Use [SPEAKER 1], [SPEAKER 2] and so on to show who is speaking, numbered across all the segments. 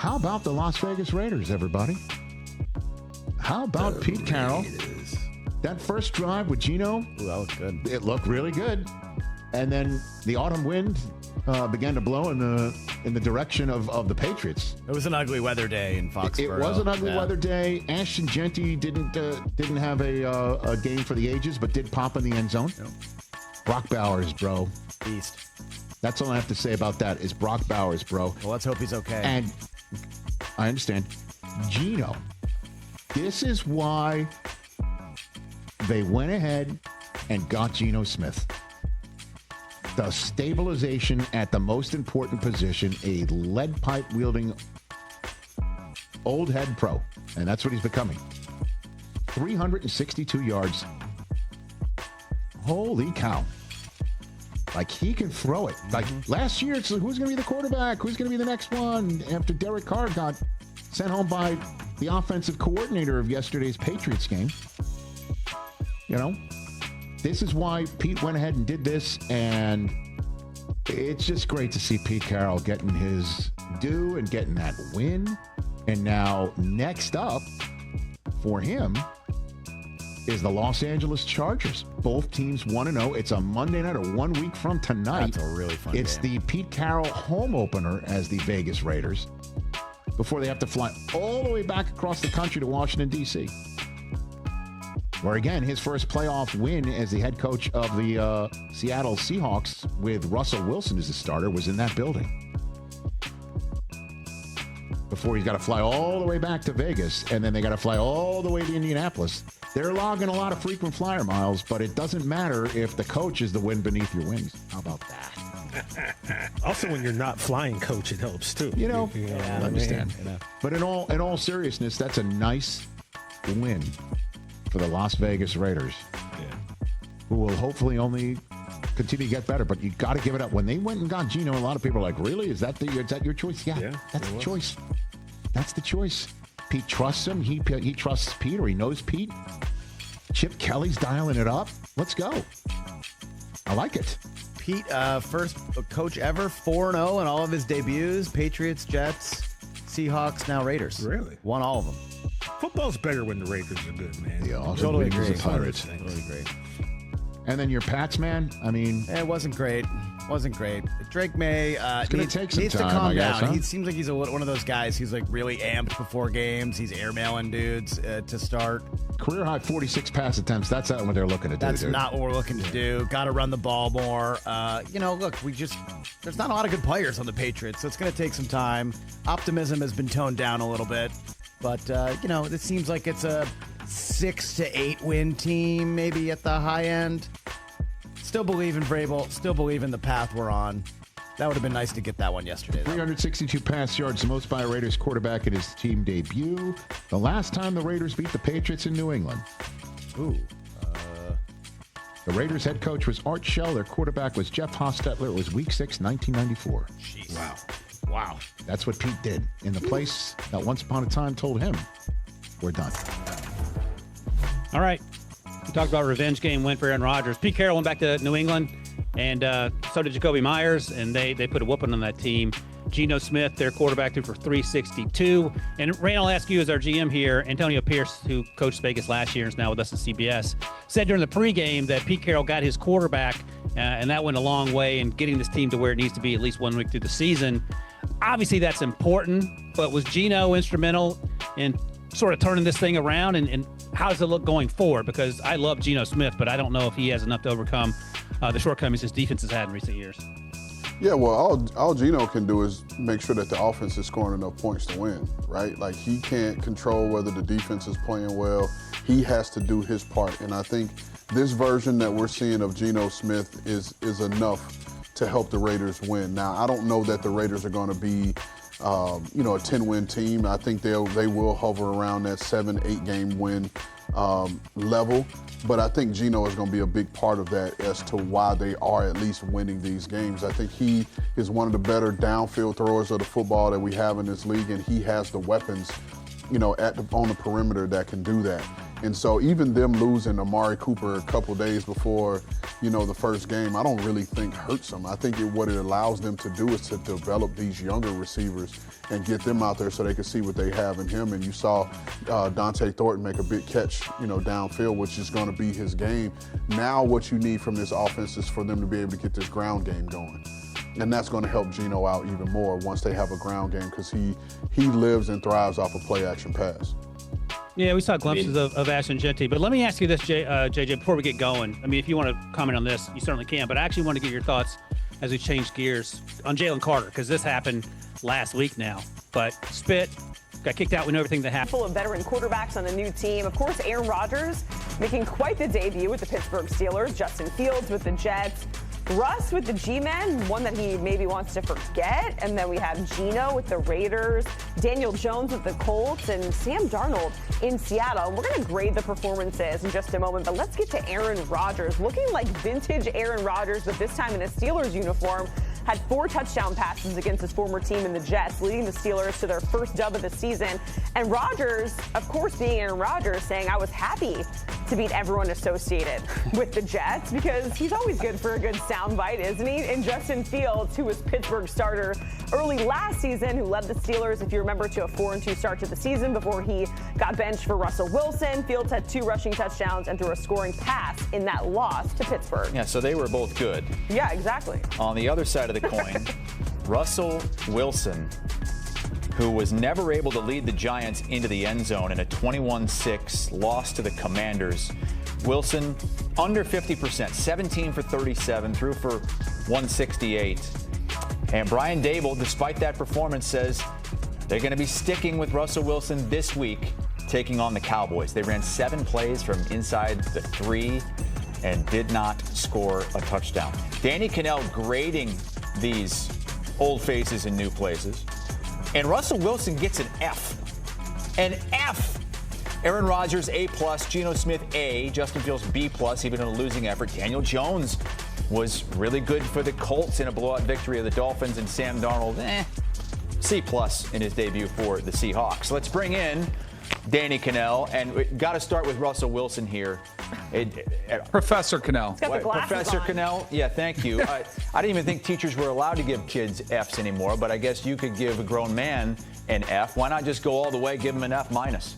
[SPEAKER 1] How about the Las Vegas Raiders, everybody? How about Pete Carroll? That first drive with Geno.
[SPEAKER 2] Ooh, that looked good.
[SPEAKER 1] It looked really good. And then the autumn wind began to blow in the direction of the Patriots.
[SPEAKER 2] It was an ugly weather day in Foxborough.
[SPEAKER 1] It was an ugly weather day. Ashton Genty didn't have a game for the ages, but did pop in the end zone. Yep. Brock Bowers, bro.
[SPEAKER 2] Beast.
[SPEAKER 1] That's all I have to say about that is Brock Bowers, bro.
[SPEAKER 2] Well, let's hope he's okay.
[SPEAKER 1] And I understand. Geno. This is why they went ahead and got Geno Smith. The stabilization at the most important position, a lead pipe wielding old head pro. And that's what he's becoming. 362 yards. Holy cow. Like, he can throw it. Like, last year, it's like, who's going to be the quarterback? Who's going to be the next one? After Derek Carr got sent home by the offensive coordinator of yesterday's Patriots game. You know, this is why Pete went ahead and did this, and it's just great to see Pete Carroll getting his due and getting that win. And now, next up for him is the Los Angeles Chargers. Both teams 1-0. It's a Monday night, or 1 week from tonight.
[SPEAKER 2] That's a really fun
[SPEAKER 1] It's
[SPEAKER 2] game.
[SPEAKER 1] the Pete Carroll home opener as the Vegas Raiders before they have to fly all the way back across the country to Washington, D.C., where, again, his first playoff win as the head coach of the Seattle Seahawks with Russell Wilson as the starter was in that building. Before he's got to fly all the way back to Vegas, and then they got to fly all the way to Indianapolis. They're logging a lot of frequent flyer miles, but it doesn't matter if the coach is the wind beneath your wings. How about that?
[SPEAKER 3] Also, when you're not flying coach, it helps too.
[SPEAKER 1] You know,
[SPEAKER 3] I
[SPEAKER 1] I understand.
[SPEAKER 2] You know.
[SPEAKER 1] But in all seriousness, that's a nice win for the Las Vegas Raiders, who will hopefully only continue to get better. But you got to give it up. When they went and got Geno, a lot of people are like, "Really? Is that your choice?" Yeah, that's the choice. That's the choice. Pete trusts him. He trusts Pete, or he knows Pete. Chip Kelly's dialing it up. Let's go. I like it.
[SPEAKER 2] Pete, first coach ever, 4-0 in all of his debuts. Patriots, Jets, Seahawks, now Raiders.
[SPEAKER 3] Really?
[SPEAKER 2] Won all of them.
[SPEAKER 3] Football's better when the Raiders are good, man.
[SPEAKER 1] Yeah, also
[SPEAKER 2] Totally
[SPEAKER 1] Raiders
[SPEAKER 2] agree.
[SPEAKER 1] and Pirates.
[SPEAKER 2] Totally great.
[SPEAKER 1] And then your Pats, man. I mean,
[SPEAKER 2] It wasn't great. Wasn't great. Drake May
[SPEAKER 1] gonna take some
[SPEAKER 2] needs
[SPEAKER 1] time,
[SPEAKER 2] to calm
[SPEAKER 1] I guess,
[SPEAKER 2] down.
[SPEAKER 1] huh?
[SPEAKER 2] He seems like he's one of those guys who's like really amped before games. He's airmailing dudes to start.
[SPEAKER 1] career high 46 pass attempts. That's not what they're looking to do.
[SPEAKER 2] That's
[SPEAKER 1] dude.
[SPEAKER 2] not what we're looking to do. Got to run the ball more. Look, there's not a lot of good players on the Patriots, so it's going to take some time. Optimism has been toned down a little bit, but it seems like it's a 6 to 8 win team, maybe at the high end. Still believe in Vrabel. Still believe in the path we're on. That would have been nice to get that one yesterday, though.
[SPEAKER 1] 362 pass yards, the most by a Raiders quarterback at his team debut. The last time the Raiders beat the Patriots in New England.
[SPEAKER 2] Ooh.
[SPEAKER 1] The Raiders head coach was Art Shell. Their quarterback was Jeff Hostetler. It was Week 6, 1994.
[SPEAKER 2] Jeez. Wow.
[SPEAKER 1] That's what Pete did in the place that once upon a time told him, we're done.
[SPEAKER 4] All right. We talked about revenge game win for Aaron Rodgers. Pete Carroll went back to New England, and so did Jacoby Myers, and they put a whooping on that team. Geno Smith, their quarterback, threw for 362. And Ray, I'll ask you as our GM here, Antonio Pierce, who coached Vegas last year and is now with us at CBS, said during the pregame that Pete Carroll got his quarterback, and that went a long way in getting this team to where it needs to be at least 1 week through the season. Obviously, that's important, but was Geno instrumental in sort of turning this thing around, and how does it look going forward? Because I love Geno Smith, but I don't know if he has enough to overcome the shortcomings his defense has had in recent years.
[SPEAKER 5] Yeah, well, all Geno can do is make sure that the offense is scoring enough points to win, right? Like, he can't control whether the defense is playing well. He has to do his part, and I think this version that we're seeing of Geno Smith is enough to help the Raiders win. Now, I don't know that the Raiders are going to be a 10-win team. I think they will hover around that 7-8 game win level. But I think Geno is going to be a big part of that as to why they are at least winning these games. I think he is one of the better downfield throwers of the football that we have in this league, and he has the weapons, on the perimeter that can do that. And so even them losing Amari Cooper a couple days before, the first game, I don't really think hurts them. I think what it allows them to do is to develop these younger receivers and get them out there so they can see what they have in him. And you saw Dante Thornton make a big catch, downfield, which is going to be his game. Now what you need from this offense is for them to be able to get this ground game going. And that's going to help Geno out even more once they have a ground game, because he lives and thrives off a play-action pass.
[SPEAKER 4] Yeah, we saw glimpses of Ashton Jeanty. But let me ask you this, JJ, before we get going. I mean, if you want to comment on this, you certainly can. But I actually want to get your thoughts as we change gears on Jalen Carter, because this happened last week now. But spit, got kicked out. We know everything that happened.
[SPEAKER 6] Full of veteran quarterbacks on the new team. Of course, Aaron Rodgers making quite the debut with the Pittsburgh Steelers. Justin Fields with the Jets. Russ with the G-Men, one that he maybe wants to forget. And then we have Geno with the Raiders, Daniel Jones with the Colts, and Sam Darnold in Seattle. And we're going to grade the performances in just a moment, but let's get to Aaron Rodgers. Looking like vintage Aaron Rodgers, but this time in a Steelers uniform. Had 4 touchdown passes against his former team in the Jets, leading the Steelers to their first dub of the season. And Rodgers, of course, being Aaron Rodgers, saying, I was happy to beat everyone associated with the Jets, because he's always good for a good soundbite, isn't he? And Justin Fields, who was Pittsburgh's starter early last season, who led the Steelers, if you remember, to a 4-2 start to the season before he got benched for Russell Wilson. Fields had 2 rushing touchdowns and threw a scoring pass in that loss to Pittsburgh.
[SPEAKER 7] Yeah, so they were both good.
[SPEAKER 6] Yeah, exactly.
[SPEAKER 7] On the other side of the coin, Russell Wilson, who was never able to lead the Giants into the end zone in a 21-6 loss to the Commanders. Wilson, under 50%, 17 for 37, threw for 168. And Brian Dable, despite that performance, says they're going to be sticking with Russell Wilson this week, taking on the Cowboys. They ran 7 plays from inside the 3 and did not score a touchdown. Danny Cannell grading these old faces in new places. And Russell Wilson gets an F. An F. Aaron Rodgers, A+, Geno Smith, A, Justin Fields, B+, even in a losing effort. Daniel Jones was really good for the Colts in a blowout victory of the Dolphins, and Sam Darnold, C+ in his debut for the Seahawks. Let's bring in Danny Cannell, and we got to start with Russell Wilson here.
[SPEAKER 8] Professor Cannell.
[SPEAKER 7] Professor Cannell, yeah, thank you. I didn't even think teachers were allowed to give kids Fs anymore, but I guess you could give a grown man an F. Why not just go all the way, give him an F-?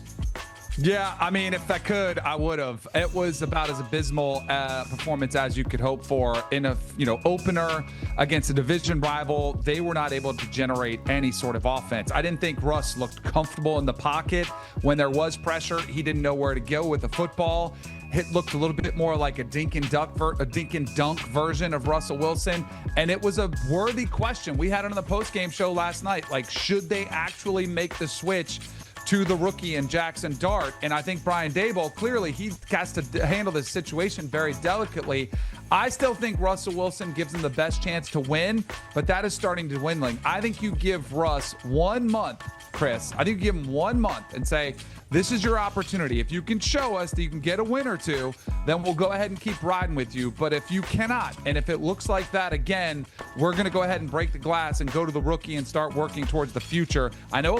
[SPEAKER 8] Yeah, I mean, if I could, I would have. It was about as abysmal performance as you could hope for in a opener against a division rival. They were not able to generate any sort of offense. I didn't think Russ looked comfortable in the pocket when there was pressure. He didn't know where to go with the football. It looked a little bit more like a dink and dunk version of Russell Wilson, and it was a worthy question. We had it on the post-game show last night. Like, should they actually make the switch to the rookie and Jackson Dart? And I think Brian Dable, clearly he has to handle this situation very delicately. I still think Russell Wilson gives him the best chance to win, but that is starting to dwindling. I think you give Russ 1 month, Chris. I think you give him 1 month and say, this is your opportunity. If you can show us that you can get a win or two, then we'll go ahead and keep riding with you. But if you cannot, and if it looks like that again, we're going to go ahead and break the glass and go to the rookie and start working towards the future. I know